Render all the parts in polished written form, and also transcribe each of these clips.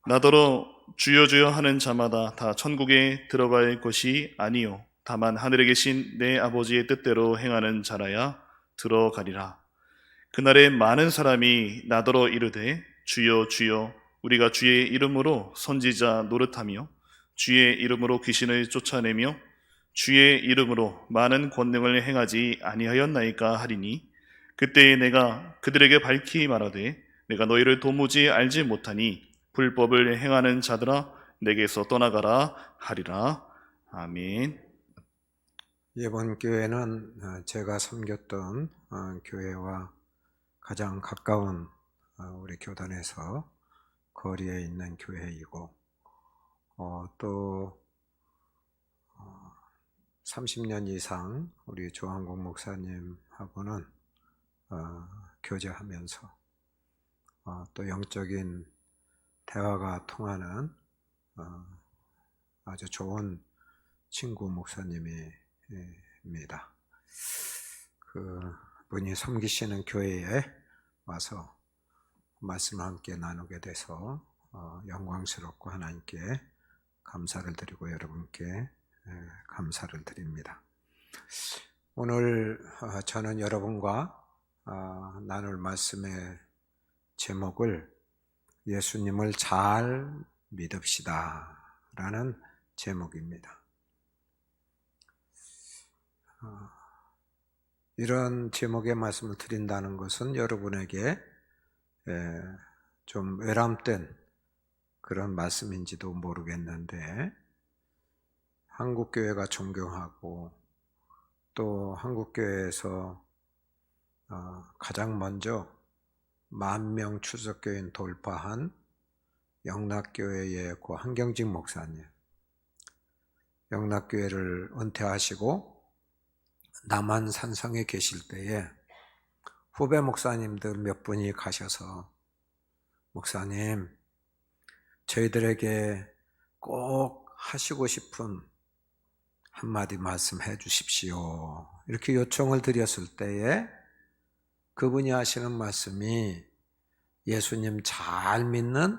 나더러 주여 주여 하는 자마다 다 천국에 들어갈 것이 아니요 다만 하늘에 계신 내 아버지의 뜻대로 행하는 자라야 들어가리라. 그날에 많은 사람이 나더러 이르되 주여 주여 우리가 주의 이름으로 선지자 노릇하며 주의 이름으로 귀신을 쫓아내며 주의 이름으로 많은 권능을 행하지 아니하였나이까 하리니, 그때에 내가 그들에게 밝히 말하되 내가 너희를 도무지 알지 못하니 불법을 행하는 자들아 내게서 떠나가라 하리라. 아멘. 이번 교회는 제가 섬겼던 교회와 가장 가까운 우리 교단에서 거리에 있는 교회이고, 또 30년 이상 우리 조한국 목사님하고는 교제하면서 또 영적인 대화가 통하는 아주 좋은 친구 목사님입니다. 그분이 섬기시는 교회에 와서 말씀을 함께 나누게 돼서 영광스럽고 하나님께 감사를 드리고 여러분께 감사를 드립니다. 오늘 저는 여러분과 나눌 말씀의 제목을 예수님을 잘 믿읍시다 라는 제목입니다. 이런 제목의 말씀을 드린다는 것은 여러분에게 좀 외람된 그런 말씀인지도 모르겠는데, 한국교회가 존경하고 또 한국교회에서 가장 먼저 10,000명 추석교인 돌파한 영락교회의 고 한경직 목사님, 영락교회를 은퇴하시고 남한 산성에 계실 때에 후배 목사님들 몇 분이 가셔서 목사님, 저희들에게 꼭 하시고 싶은 한마디 말씀해 주십시오 이렇게 요청을 드렸을 때에 그분이 하시는 말씀이 예수님 잘 믿는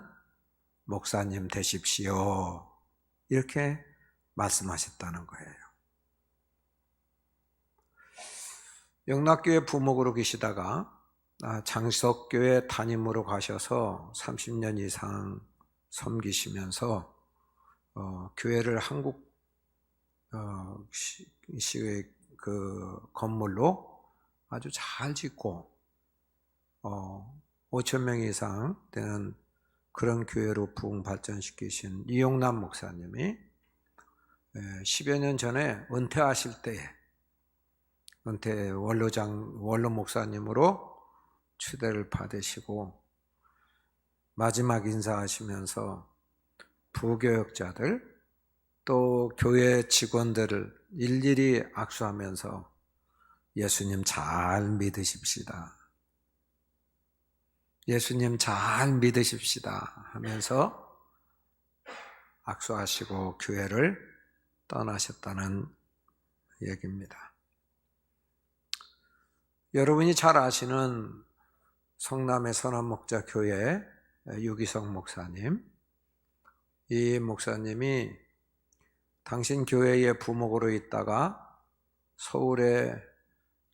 목사님 되십시오 이렇게 말씀하셨다는 거예요. 영락교회 부목으로 계시다가 장석교회 담임으로 가셔서 30년 이상 섬기시면서 교회를 한국 시의 그 건물로 아주 잘 짓고 5,000명 이상 되는 그런 교회로 부흥 발전시키신 이용남 목사님이 10여 년 전에 은퇴하실 때에 은퇴 원로 목사님으로 추대를 받으시고 마지막 인사하시면서 부교역자들 또 교회 직원들을 일일이 악수하면서 예수님 잘 믿으십시다, 예수님 잘 믿으십시다 하면서 악수하시고 교회를 떠나셨다는 얘기입니다. 여러분이 잘 아시는 성남의 선한목자교회 유기성 목사님, 이 목사님이 당신 교회의 부목으로 있다가 서울의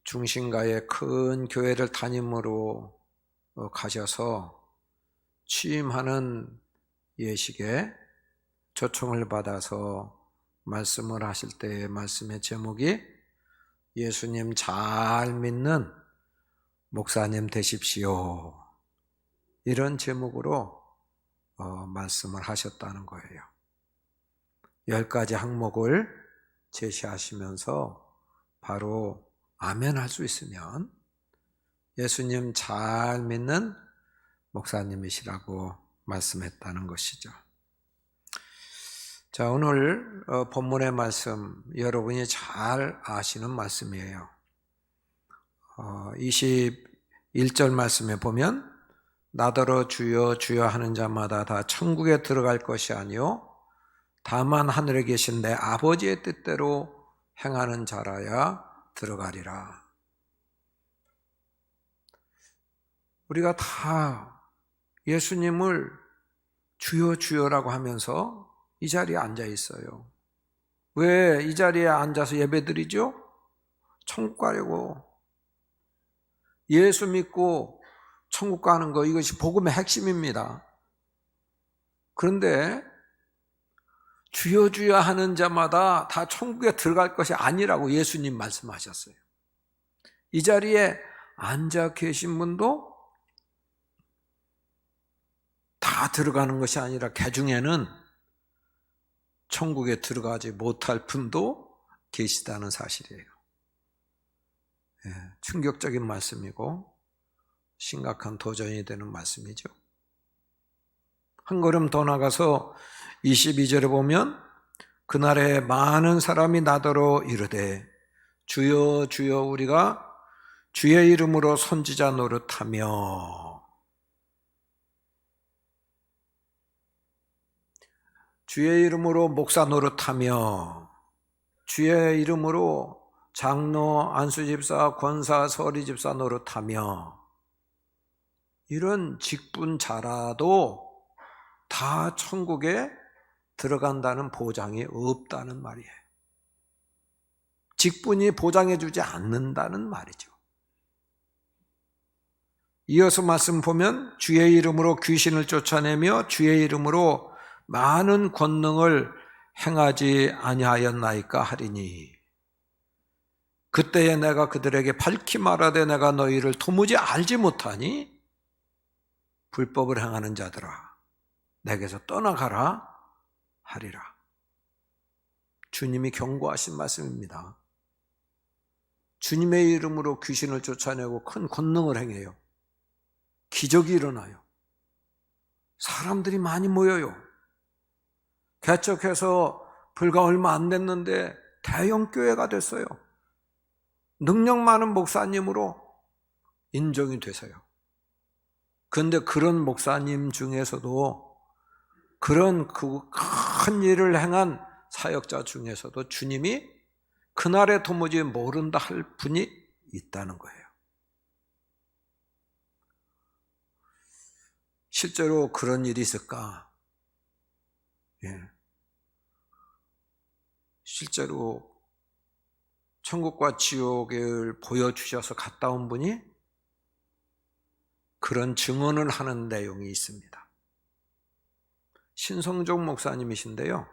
중심가의 큰 교회를 담임으로 가셔서 취임하는 예식에 초청을 받아서 말씀을 하실 때의 말씀의 제목이 예수님 잘 믿는 목사님 되십시오 이런 제목으로 말씀을 하셨다는 거예요. 10가지 항목을 제시하시면서 바로 아멘 할 수 있으면 예수님 잘 믿는 목사님이시라고 말씀했다는 것이죠. 자, 오늘 본문의 말씀 여러분이 잘 아시는 말씀이에요. 21절 말씀에 보면 나더러 주여 주여 하는 자마다 다 천국에 들어갈 것이 아니요 다만 하늘에 계신 내 아버지의 뜻대로 행하는 자라야 들어가리라. 우리가 다 예수님을 주여 주여라고 하면서 이 자리에 앉아 있어요. 왜 이 자리에 앉아서 예배드리죠? 천국 가려고. 예수 믿고 천국 가는 거, 이것이 복음의 핵심입니다. 그런데 주여 주여 하는 자마다 다 천국에 들어갈 것이 아니라고 예수님 말씀하셨어요. 이 자리에 앉아 계신 분도 다 들어가는 것이 아니라 그 중에는 천국에 들어가지 못할 분도 계시다는 사실이에요. 충격적인 말씀이고 심각한 도전이 되는 말씀이죠. 한 걸음 더 나가서 22절에 보면 그날에 많은 사람이 나더러 이르되 주여 주여 우리가 주의 이름으로 선지자 노릇하며 주의 이름으로 목사 노릇하며 주의 이름으로 장로, 안수집사, 권사, 서리집사 노릇하며 이런 직분자라도 다 천국에 들어간다는 보장이 없다는 말이에요. 직분이 보장해 주지 않는다는 말이죠. 이어서 말씀 보면 주의 이름으로 귀신을 쫓아내며 주의 이름으로 많은 권능을 행하지 아니하였나이까 하리니 그때에 내가 그들에게 밝히 말하되 내가 너희를 도무지 알지 못하니 불법을 행하는 자들아 내게서 떠나가라 하리라. 주님이 경고하신 말씀입니다. 주님의 이름으로 귀신을 쫓아내고 큰 권능을 행해요. 기적이 일어나요. 사람들이 많이 모여요. 개척해서 불과 얼마 안 됐는데 대형 교회가 됐어요. 능력 많은 목사님으로 인정이 되세요. 그런데 그런 목사님 중에서도 그런 큰 일을 행한 사역자 중에서도 주님이 그날에 도무지 모른다 할 분이 있다는 거예요. 실제로 그런 일이 있을까? 실제로 천국과 지옥을 보여주셔서 갔다 온 분이 그런 증언을 하는 내용이 있습니다. 신성종 목사님이신데요.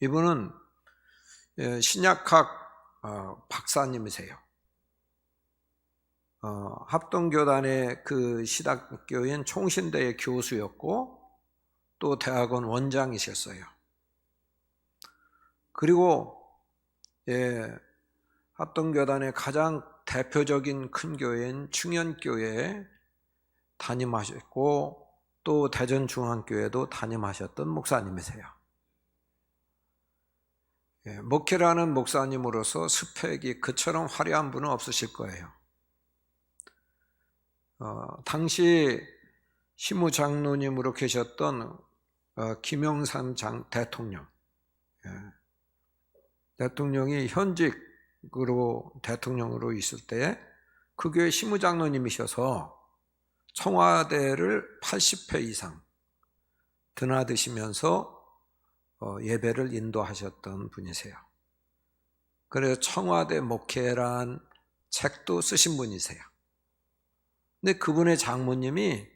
이분은 신약학 박사님이세요. 합동교단의 그 신학교인 총신대의 교수였고 또 대학원 원장이셨어요. 그리고 합동교단의 가장 대표적인 큰 교회인 충현교회에 담임하셨고 또 대전중앙교회도 담임하셨던 목사님이세요. 목회라는 목사님으로서 스펙이 그처럼 화려한 분은 없으실 거예요. 당시 시무장로님으로 계셨던 김영삼 대통령, 대통령이 현직으로 대통령으로 있을 때 그 교회 시무장로님이셔서 청와대를 80회 이상 드나드시면서 예배를 인도하셨던 분이세요. 그래서 청와대 목회란 책도 쓰신 분이세요. 근데 그분의 장모님이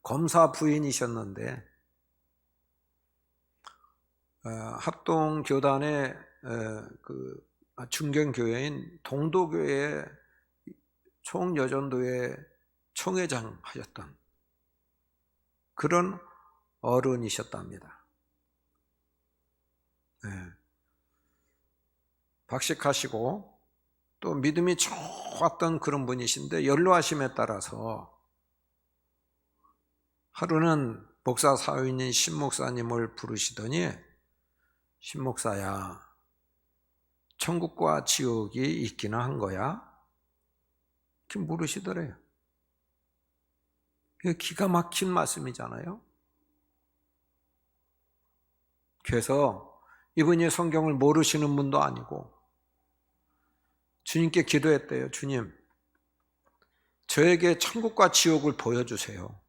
검사 부인이셨는데 합동교단의 그 중견교회인 동도교회 총여전도회 총회장 하셨던 그런 어른이셨답니다. 박식하시고 또 믿음이 좋았던 그런 분이신데 연로하심에 따라서 하루는 목사 사위인 신목사님을 부르시더니 신목사야, 천국과 지옥이 있기는 한 거야? 이렇게 물으시더래요. 이거 기가 막힌 말씀이잖아요. 그래서 이분이 성경을 모르시는 분도 아니고 주님께 기도했대요. 주님, 저에게 천국과 지옥을 보여주세요.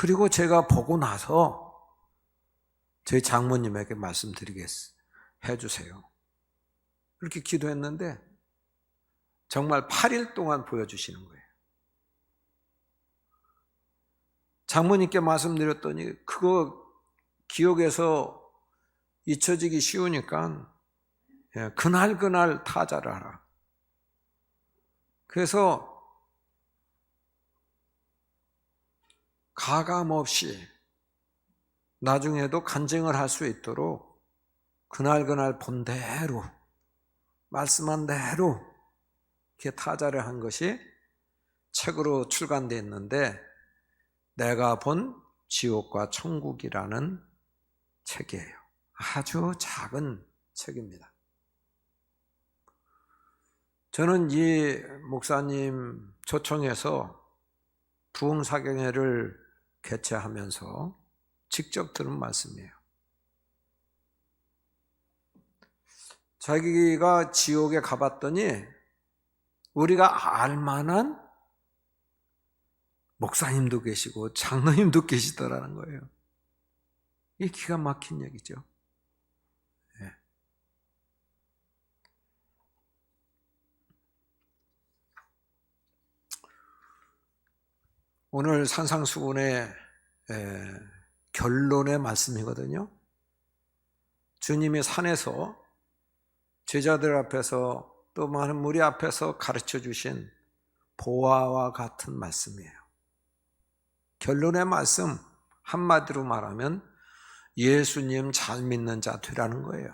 그리고 제가 보고 나서 저희 장모님에게 해주세요. 그렇게 기도했는데 정말 8일 동안 보여주시는 거예요. 장모님께 말씀드렸더니 그거 기억에서 잊혀지기 쉬우니까 그날 타자를 하라. 그래서 가감없이 나중에도 간증을 할 수 있도록 그날 본 대로 말씀한 대로 이렇게 타자를 한 것이 책으로 출간되어 있는데 내가 본 지옥과 천국이라는 책이에요. 아주 작은 책입니다. 저는 이 목사님 초청해서 부흥사경회를 개최하면서 직접 들은 말씀이에요. 자기가 지옥에 가봤더니 우리가 알만한 목사님도 계시고 장로님도 계시더라는 거예요. 이게 기가 막힌 얘기죠. 네. 오늘 산상수훈의 결론의 말씀이거든요. 주님이 산에서 제자들 앞에서 또 많은 무리 앞에서 가르쳐 주신 보화와 같은 말씀이에요. 결론의 말씀 한마디로 말하면 예수님 잘 믿는 자 되라는 거예요.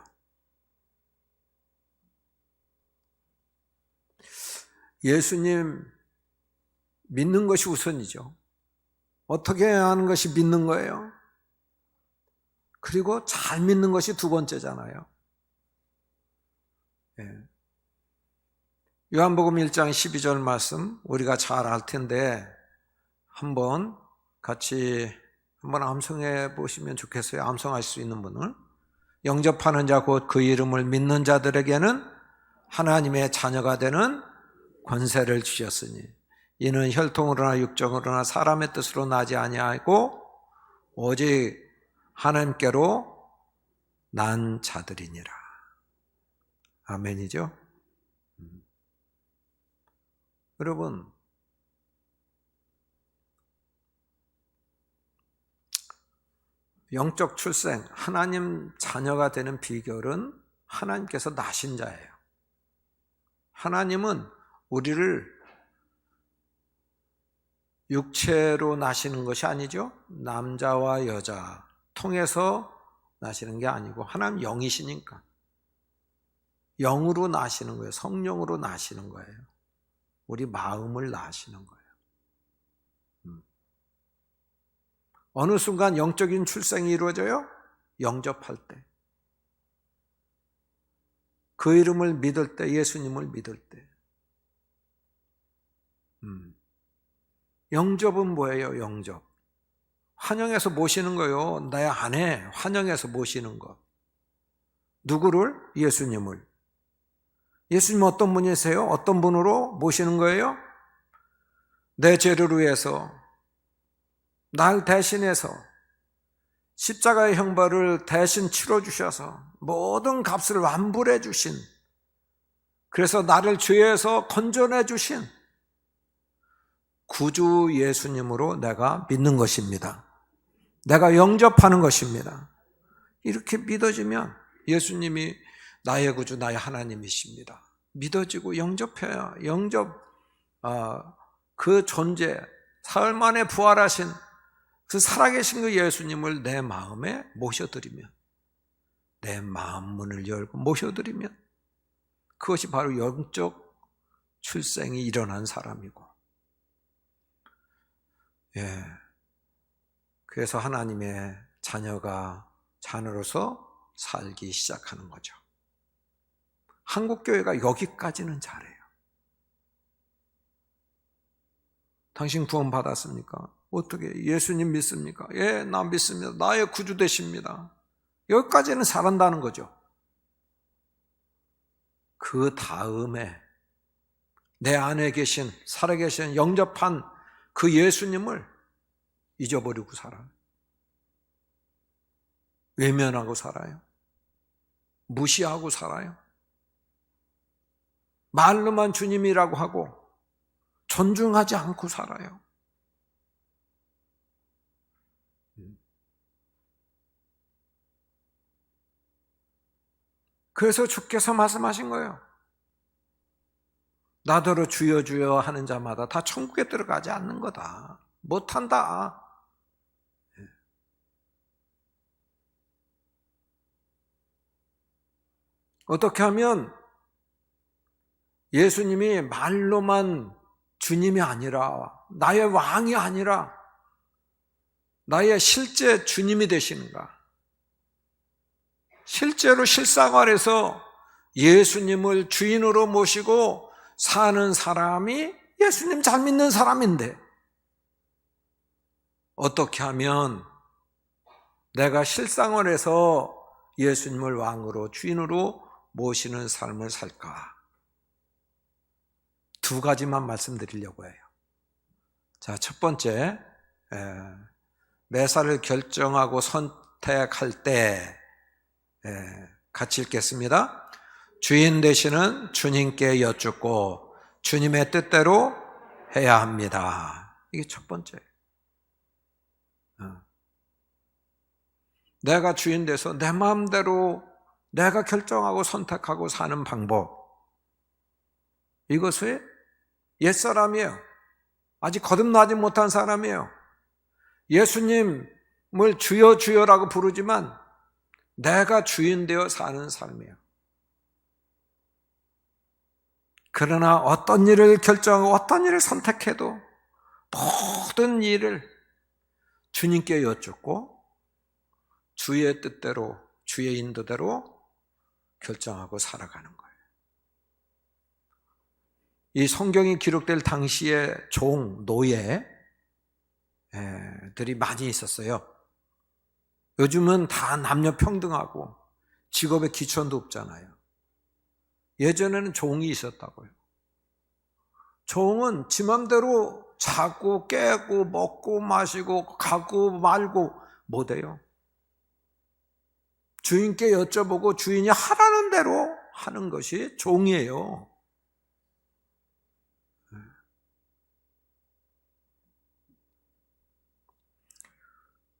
예수님 믿는 것이 우선이죠. 어떻게 해야 하는 것이 믿는 거예요. 그리고 잘 믿는 것이 두 번째잖아요. 요한복음 1장 12절 말씀 우리가 잘 알 텐데 한번 같이 한번 암송해 보시면 좋겠어요. 암송할 수 있는 분을. 영접하는 자 곧 그 이름을 믿는 자들에게는 하나님의 자녀가 되는 권세를 주셨으니 이는 혈통으로나 육정으로나 사람의 뜻으로 나지 아니하고 오직 하나님께로 난 자들이니라. 아멘이죠? 여러분, 영적 출생, 하나님 자녀가 되는 비결은 하나님께서 나신 자예요. 하나님은 우리를 육체로 나시는 것이 아니죠. 남자와 여자 통해서 나시는 게 아니고 하나님 영이시니까 영으로 나시는 거예요. 성령으로 나시는 거예요. 우리 마음을 나시는 거예요. 어느 순간 영적인 출생이 이루어져요? 영접할 때. 그 이름을 믿을 때, 예수님을 믿을 때. 영접은 뭐예요? 영접. 환영해서 모시는 거예요. 내 안에 환영해서 모시는 것. 누구를? 예수님을. 예수님 어떤 분이세요? 어떤 분으로 모시는 거예요? 내 죄를 위해서 날 대신해서 십자가의 형벌을 대신 치러주셔서 모든 값을 완불해 주신, 그래서 나를 죄에서 건져내 주신 구주 예수님으로 내가 믿는 것입니다. 내가 영접하는 것입니다. 이렇게 믿어지면 예수님이 나의 구주, 나의 하나님이십니다. 믿어지고 영접해야 그 존재, 사흘 만에 부활하신 그 살아계신 그 예수님을 내 마음에 모셔드리면, 내 마음 문을 열고 모셔드리면 그것이 바로 영적 출생이 일어난 사람이고, 그래서 하나님의 자녀로서 살기 시작하는 거죠. 한국교회가 여기까지는 잘해요. 당신 구원 받았습니까? 어떻게? 예수님 믿습니까? 예, 나 믿습니다. 나의 구주 되십니다. 여기까지는 잘한다는 거죠. 그 다음에 내 안에 계신, 살아계신, 영접한 그 예수님을 잊어버리고 살아요. 외면하고 살아요. 무시하고 살아요. 말로만 주님이라고 하고 존중하지 않고 살아요. 그래서 주께서 말씀하신 거예요. 나더러 주여 주여 하는 자마다 다 천국에 들어가지 않는 거다. 못한다. 어떻게 하면 예수님이 말로만 주님이 아니라, 나의 왕이 아니라 나의 실제 주님이 되시는가? 실제로 실생활에서 예수님을 주인으로 모시고 사는 사람이 예수님 잘 믿는 사람인데, 어떻게 하면 내가 실생활에서 예수님을 왕으로 주인으로 모시는 삶을 살까? 두 가지만 말씀드리려고 해요. 자, 첫 번째, 매사를 결정하고 선택할 때 같이 읽겠습니다. 주인 되시는 주님께 여쭙고 주님의 뜻대로 해야 합니다. 이게 첫 번째예요. 내가 주인 돼서 내 마음대로 내가 결정하고 선택하고 사는 방법, 이것이 옛사람이에요. 아직 거듭나지 못한 사람이에요. 예수님을 주여 주여라고 부르지만 내가 주인 되어 사는 삶이에요. 그러나 어떤 일을 결정하고 어떤 일을 선택해도 모든 일을 주님께 여쭙고 주의 뜻대로, 주의 인도대로 결정하고 살아가는 거예요. 이 성경이 기록될 당시에 종, 노예들이 많이 있었어요. 요즘은 다 남녀 평등하고 직업의 기천도 없잖아요. 예전에는 종이 있었다고요. 종은 지 맘대로 자고 깨고 먹고 마시고 가고 말고 못해요. 주인께 여쭤보고 주인이 하라는 대로 하는 것이 종이에요.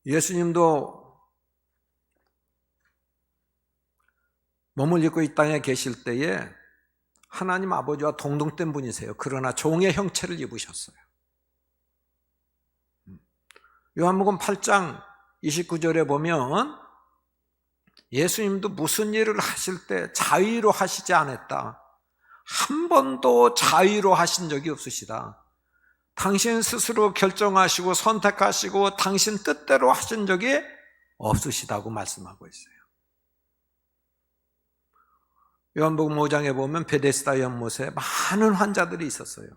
예수님도 몸을 입고 이 땅에 계실 때에 하나님 아버지와 동등된 분이세요. 그러나 종의 형체를 입으셨어요. 요한복음 8장 29절에 보면 예수님도 무슨 일을 하실 때 자의로 하시지 않았다. 한 번도 자의로 하신 적이 없으시다. 당신 스스로 결정하시고 선택하시고 당신 뜻대로 하신 적이 없으시다고 말씀하고 있어요. 요한복음 5장에 보면 베데스다 연못에 많은 환자들이 있었어요.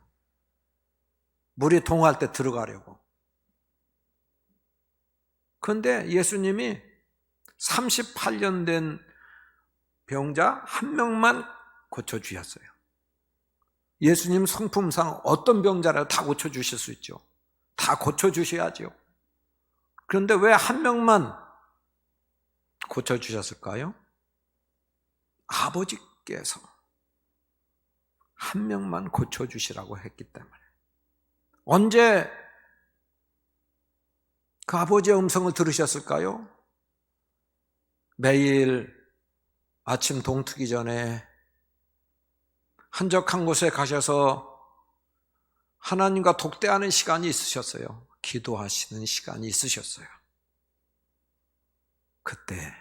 물이 동할 때 들어가려고. 그런데 예수님이 38년 된 병자 한 명만 고쳐주셨어요. 예수님 성품상 어떤 병자라도 다 고쳐주실 수 있죠. 다 고쳐주셔야죠. 그런데 왜 한 명만 고쳐주셨을까요? 아버지께서 한 명만 고쳐주시라고 했기 때문에. 언제 그 아버지의 음성을 들으셨을까요? 매일 아침 동트기 전에 한적한 곳에 가셔서 하나님과 독대하는 시간이 있으셨어요. 기도하시는 시간이 있으셨어요. 그때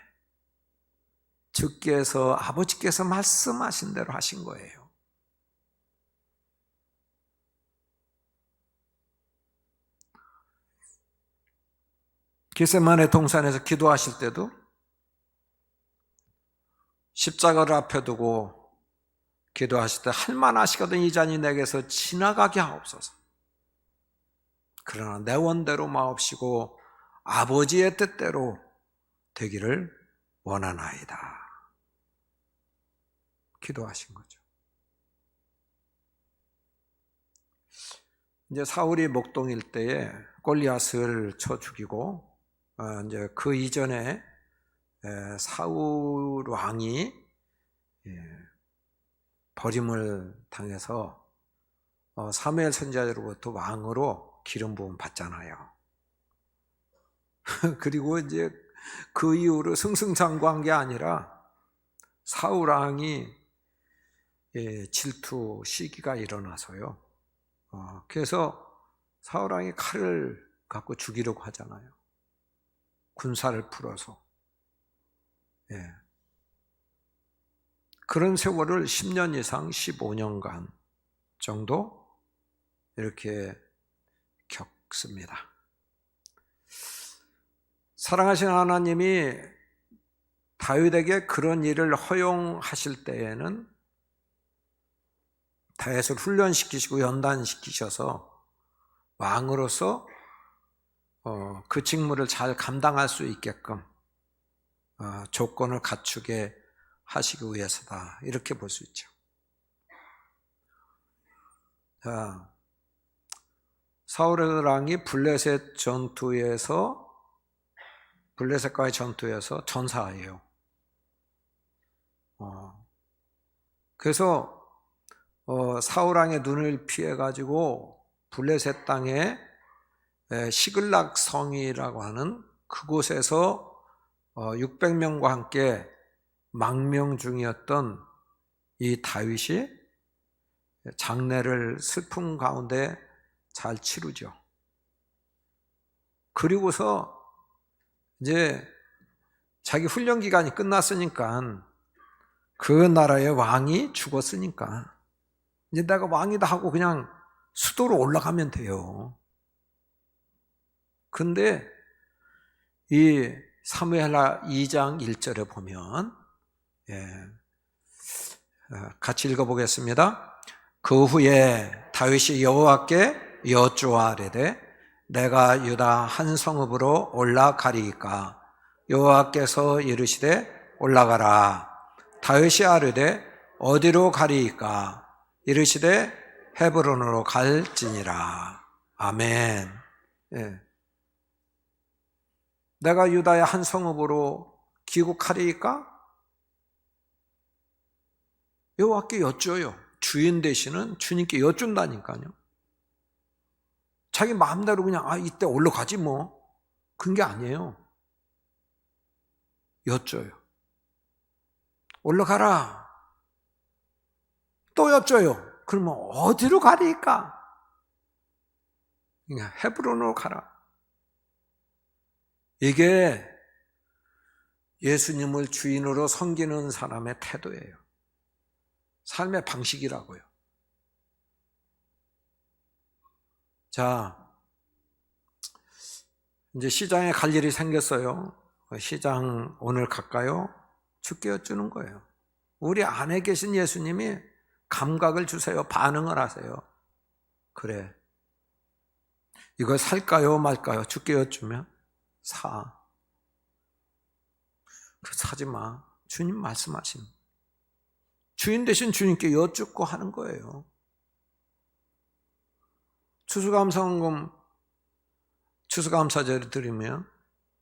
주께서, 아버지께서 말씀하신 대로 하신 거예요. 겟세마네 동산에서 기도하실 때도 십자가를 앞에 두고 기도하실 때 할만하시거든 이 잔이 내게서 지나가게 하옵소서. 그러나 내 원대로 마옵시고 아버지의 뜻대로 되기를 원하나이다. 기도하신 거죠. 이제 사울이 목동 일대에 골리앗을 쳐 죽이고 이제 그 이전에 사울 왕이 버림을 당해서 사무엘 선지자로부터 왕으로 기름 부음 받잖아요. 그리고 이제 그 이후로 승승장구한 게 아니라 사울 왕이 질투 시기가 일어나서요. 그래서 사울 왕이 칼을 갖고 죽이려고 하잖아요. 군사를 풀어서. 그런 세월을 10년 이상 15년간 정도 이렇게 겪습니다. 사랑하시는 하나님이 다윗에게 그런 일을 허용하실 때에는 다윗을 훈련시키시고 연단시키셔서 왕으로서 그 직무를 잘 감당할 수 있게끔 조건을 갖추게 하시기 위해서다, 이렇게 볼 수 있죠. 자, 사울 왕이 블레셋과의 전투에서 전사예요. 그래서 사울 왕의 눈을 피해 가지고 블레셋 땅에 시글락 성이라고 하는 그곳에서 600명과 함께 망명 중이었던 이 다윗이 장례를 슬픔 가운데 잘 치르죠. 그리고서 이제 자기 훈련 기간이 끝났으니까, 그 나라의 왕이 죽었으니까 이제 내가 왕이다 하고 그냥 수도로 올라가면 돼요. 근데 이 사무엘하 2장 1절에 보면 같이 읽어보겠습니다. 그 후에 다윗이 여호와께 여쭈아뢰되 내가 유다 한 성읍으로 올라가리이까? 여호와께서 이르시되 올라가라. 다윗이 아뢰되 어디로 가리이까? 이르시되 헤브론으로 갈지니라. 아멘. 내가 유다의 한 성읍으로 귀국하리이까? 여호와께 여쭈어요. 주인 되시는 주님께 여쭌다니까요. 자기 마음대로 그냥 이때 올라가지 뭐, 그런 게 아니에요. 여쭤요. 올라가라. 또 여쭤요. 그러면 어디로 가리까? 그냥 헤브론으로 가라. 이게 예수님을 주인으로 섬기는 사람의 태도예요. 삶의 방식이라고요. 자, 이제 시장에 갈 일이 생겼어요. 시장 오늘 갈까요? 주께 여쭈는 거예요. 우리 안에 계신 예수님이 감각을 주세요. 반응을 하세요. 그래, 이거 살까요 말까요? 주께 여쭈면 사. 사지 마. 주님 말씀하신, 주인 대신 주님께 여쭙고 하는 거예요. 추수감사원금, 추수감사제를 드리면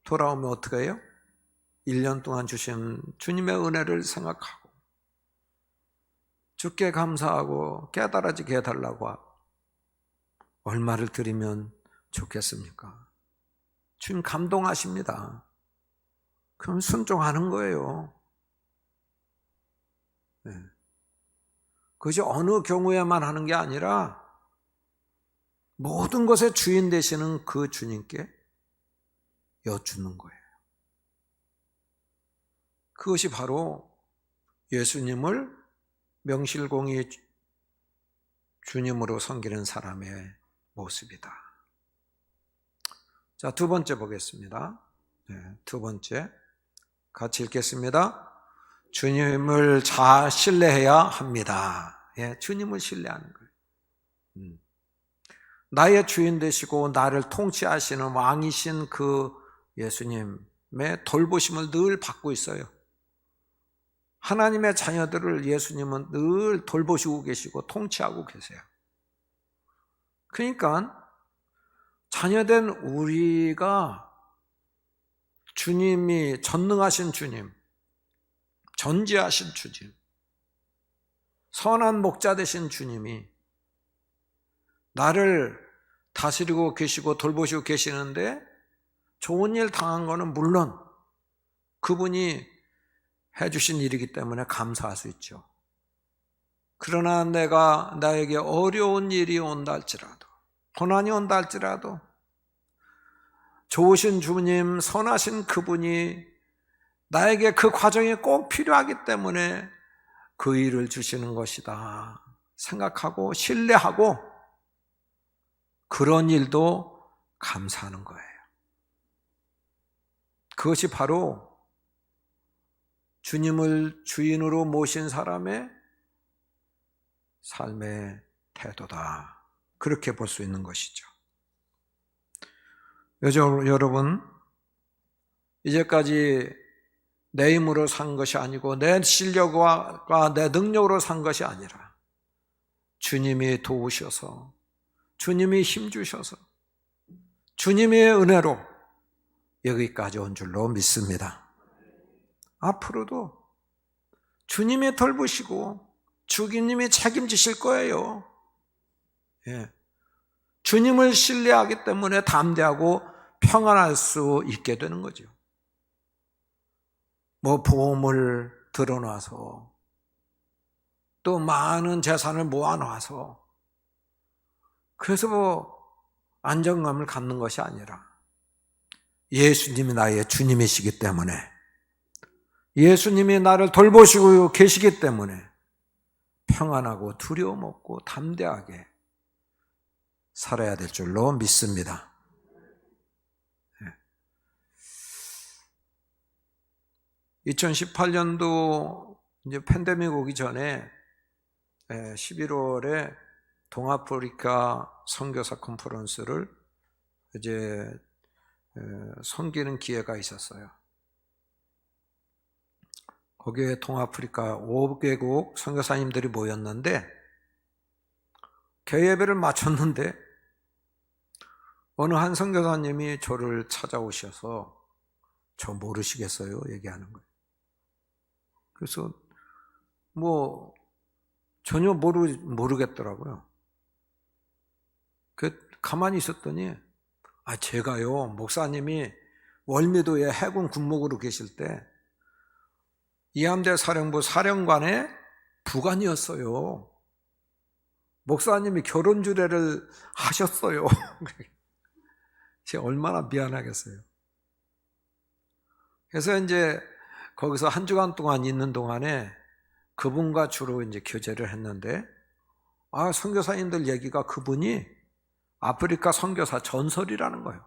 돌아오면 어떻게 해요? 1년 동안 주신 주님의 은혜를 생각하고 주께 감사하고 깨달아지게 해달라고 하고, 얼마를 드리면 좋겠습니까? 주님 감동하십니다. 그럼 순종하는 거예요. 그것이 어느 경우에만 하는 게 아니라 모든 것의 주인 되시는 그 주님께 여쭈는 거예요. 그것이 바로 예수님을 명실공히 주님으로 섬기는 사람의 모습이다. 자, 두 번째 보겠습니다. 두 번째 같이 읽겠습니다. 주님을 잘 신뢰해야 합니다. 주님을 신뢰하는 거예요. 나의 주인 되시고 나를 통치하시는 왕이신 그 예수님의 돌보심을 늘 받고 있어요. 하나님의 자녀들을 예수님은 늘 돌보시고 계시고 통치하고 계세요. 그러니까 자녀된 우리가 주님이 전능하신 주님, 전지하신 주님, 선한 목자 되신 주님이 나를 다스리고 계시고 돌보시고 계시는데 좋은 일 당한 거는 물론 그분이 해주신 일이기 때문에 감사할 수 있죠. 그러나 내가 나에게 어려운 일이 온다 할지라도, 고난이 온다 할지라도 좋으신 주님, 선하신 그분이 나에게 그 과정이 꼭 필요하기 때문에 그 일을 주시는 것이다 생각하고 신뢰하고 그런 일도 감사하는 거예요. 그것이 바로 주님을 주인으로 모신 사람의 삶의 태도다. 그렇게 볼 수 있는 것이죠. 여러분, 이제까지 내 힘으로 산 것이 아니고 내 실력과 내 능력으로 산 것이 아니라 주님이 도우셔서, 주님이 힘주셔서, 주님의 은혜로 여기까지 온 줄로 믿습니다. 앞으로도 주님이 돌보시고 주님이 책임지실 거예요. 예. 주님을 신뢰하기 때문에 담대하고 평안할 수 있게 되는 거죠. 뭐 보험을 들어놔서 또 많은 재산을 모아놔서 그래서 뭐 안정감을 갖는 것이 아니라 예수님이 나의 주님이시기 때문에, 예수님이 나를 돌보시고 계시기 때문에 평안하고 두려움 없고 담대하게 살아야 될 줄로 믿습니다. 2018년도 이제 팬데믹 오기 전에 11월에 동아프리카 선교사 컨퍼런스를 이제 섬기는 기회가 있었어요. 거기에 동아프리카 5개국 선교사님들이 모였는데 개예배를 마쳤는데 어느 한 선교사님이 저를 찾아오셔서 저 모르시겠어요? 얘기하는 거예요. 그래서 뭐 전혀 모르겠더라고요. 가만히 있었더니 제가요 목사님이 월미도에 해군 군목으로 계실 때 이함대 사령부 사령관의 부관이었어요. 목사님이 결혼 주례를 하셨어요. 제가 얼마나 미안하겠어요. 그래서 이제 거기서 한 주간 동안 있는 동안에 그분과 주로 이제 교제를 했는데, 선교사님들 얘기가 그분이 아프리카 선교사 전설이라는 거예요.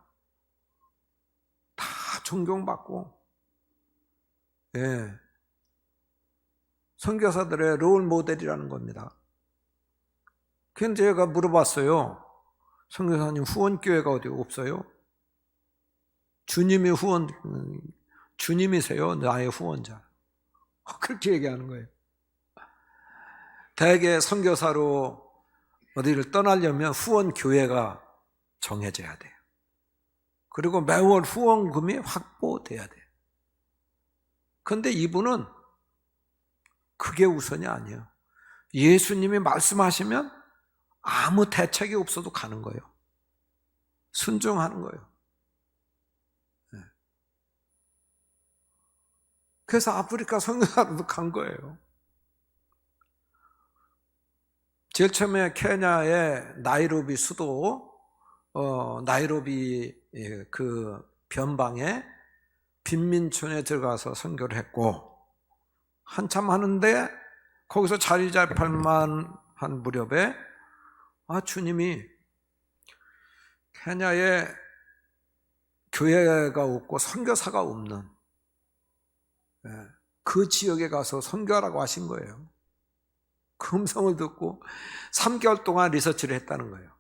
다 존경받고, 예. 선교사들의 롤 모델이라는 겁니다. 그래서 제가 물어봤어요. 선교사님 후원교회가 어디 없어요? 주님이세요? 나의 후원자. 그렇게 얘기하는 거예요. 대개 선교사로 어디를 떠나려면 후원교회가 정해져야 돼요. 그리고 매월 후원금이 확보돼야 돼요. 그런데 이분은 그게 우선이 아니에요. 예수님이 말씀하시면 아무 대책이 없어도 가는 거예요. 순종하는 거예요. 그래서 아프리카 선교사로도 간 거예요. 제일 처음에 케냐의 나이로비 수도, 나이로비 그 변방에 빈민촌에 들어가서 선교를 했고, 한참 하는데 거기서 자리 잡힐 만한 무렵에 주님이 케냐에 교회가 없고 선교사가 없는 그 지역에 가서 선교하라고 하신 거예요. 그 음성을 듣고 3개월 동안 리서치를 했다는 거예요.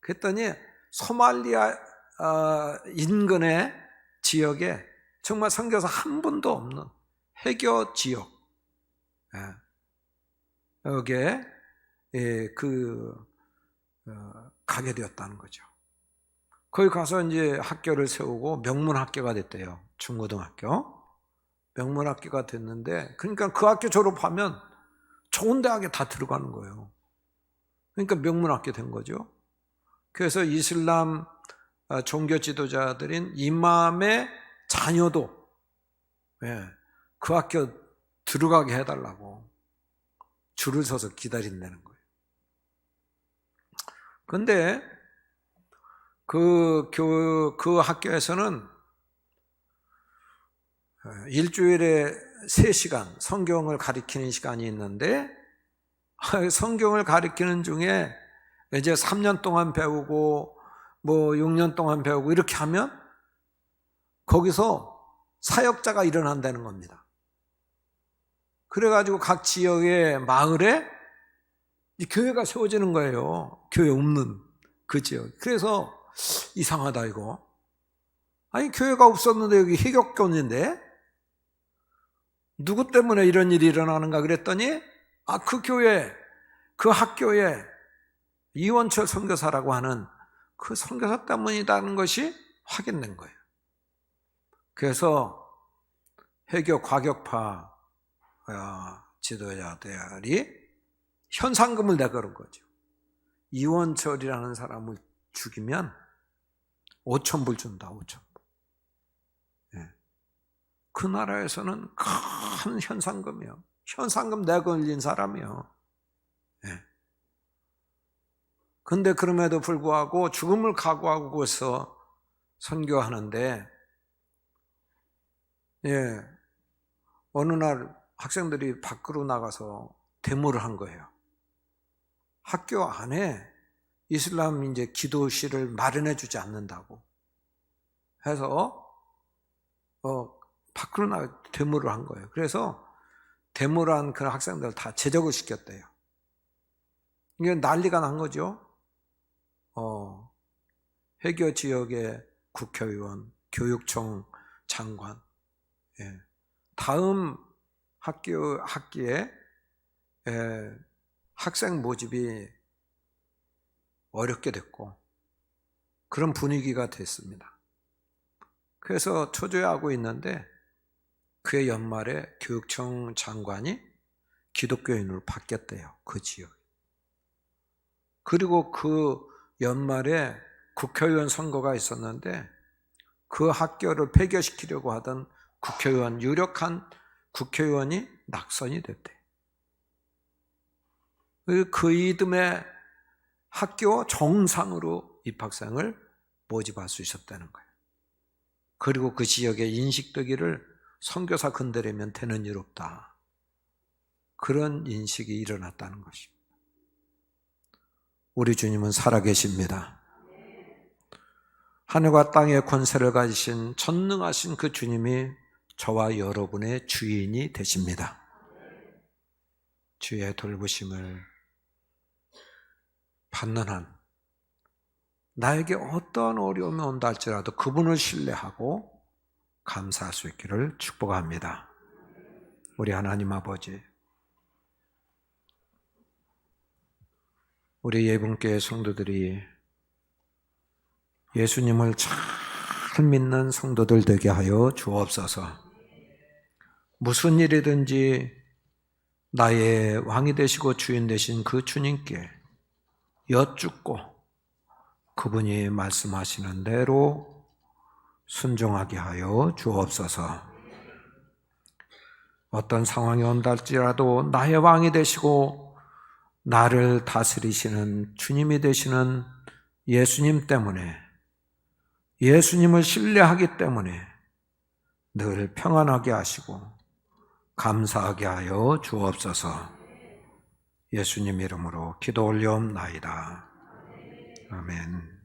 그랬더니 소말리아 인근의 지역에 정말 선교사 한 분도 없는 해교 지역, 여기에 가게 되었다는 거죠. 거기 가서 이제 학교를 세우고 명문학교가 됐대요. 중고등학교. 명문학교가 됐는데, 그러니까 그 학교 졸업하면 좋은 대학에 다 들어가는 거예요. 그러니까 명문학교 된 거죠. 그래서 이슬람 종교 지도자들인 이맘의 자녀도 그 학교 들어가게 해달라고 줄을 서서 기다린다는 거예요. 그런데 그 학교에서는 일주일에 3시간 성경을 가르치는 시간이 있는데, 성경을 가르치는 중에 이제 3년 동안 배우고 뭐 6년 동안 배우고 이렇게 하면 거기서 사역자가 일어난다는 겁니다. 그래가지고 각 지역의 마을에 교회가 세워지는 거예요. 교회 없는 그 지역. 그래서 이상하다 이거. 아니 교회가 없었는데 여기 희격교인데 누구 때문에 이런 일이 일어나는가 그랬더니 그 교회, 그 학교에 이원철 선교사라고 하는 그 선교사 때문이라는 것이 확인된 거예요. 그래서 해교 과격파 지도자들이 현상금을 내걸은 거죠. 이원철이라는 사람을 죽이면 5,000불 준다. 5,000불. 그 나라에서는 큰 현상금이요. 현상금 내걸린 사람이요. 근데 그럼에도 불구하고 죽음을 각오하고서 선교하는데, 어느 날 학생들이 밖으로 나가서 데모를 한 거예요. 학교 안에 이슬람 이제 기도실을 마련해 주지 않는다고 해서 밖으로 나가 데모를 한 거예요. 그래서 데모를 한 그 학생들 다 제적을 시켰대요. 이게 난리가 난 거죠. 해교 지역의 국회의원, 교육청 장관, 다음 학기에 학생 모집이 어렵게 됐고 그런 분위기가 됐습니다. 그래서 초조해하고 있는데 그해 연말에 교육청 장관이 기독교인으로 바뀌었대요. 그 지역. 그리고 그 연말에 국회의원 선거가 있었는데 그 학교를 폐교시키려고 하던 국회의원, 유력한 국회의원이 낙선이 됐대. 그 이듬해 학교 정상으로 입학생을 모집할 수 있었다는 거예요. 그리고 그 지역의 인식되기를 선교사 건드리면 되는 일 없다. 그런 인식이 일어났다는 것입니다. 우리 주님은 살아계십니다. 하늘과 땅의 권세를 가지신 전능하신 그 주님이 저와 여러분의 주인이 되십니다. 주의 돌보심을 받는 한 나에게 어떤 어려움이 온다 할지라도 그분을 신뢰하고 감사할 수 있기를 축복합니다. 우리 하나님 아버지, 우리 예분교회 성도들이 예수님을 잘 믿는 성도들 되게 하여 주옵소서. 무슨 일이든지 나의 왕이 되시고 주인 되신 그 주님께 여쭙고 그분이 말씀하시는 대로 순종하게 하여 주옵소서. 어떤 상황이 온다 할지라도 나의 왕이 되시고 나를 다스리시는 주님이 되시는 예수님 때문에, 예수님을 신뢰하기 때문에 늘 평안하게 하시고 감사하게 하여 주옵소서. 예수님 이름으로 기도 올려옵나이다. 아멘.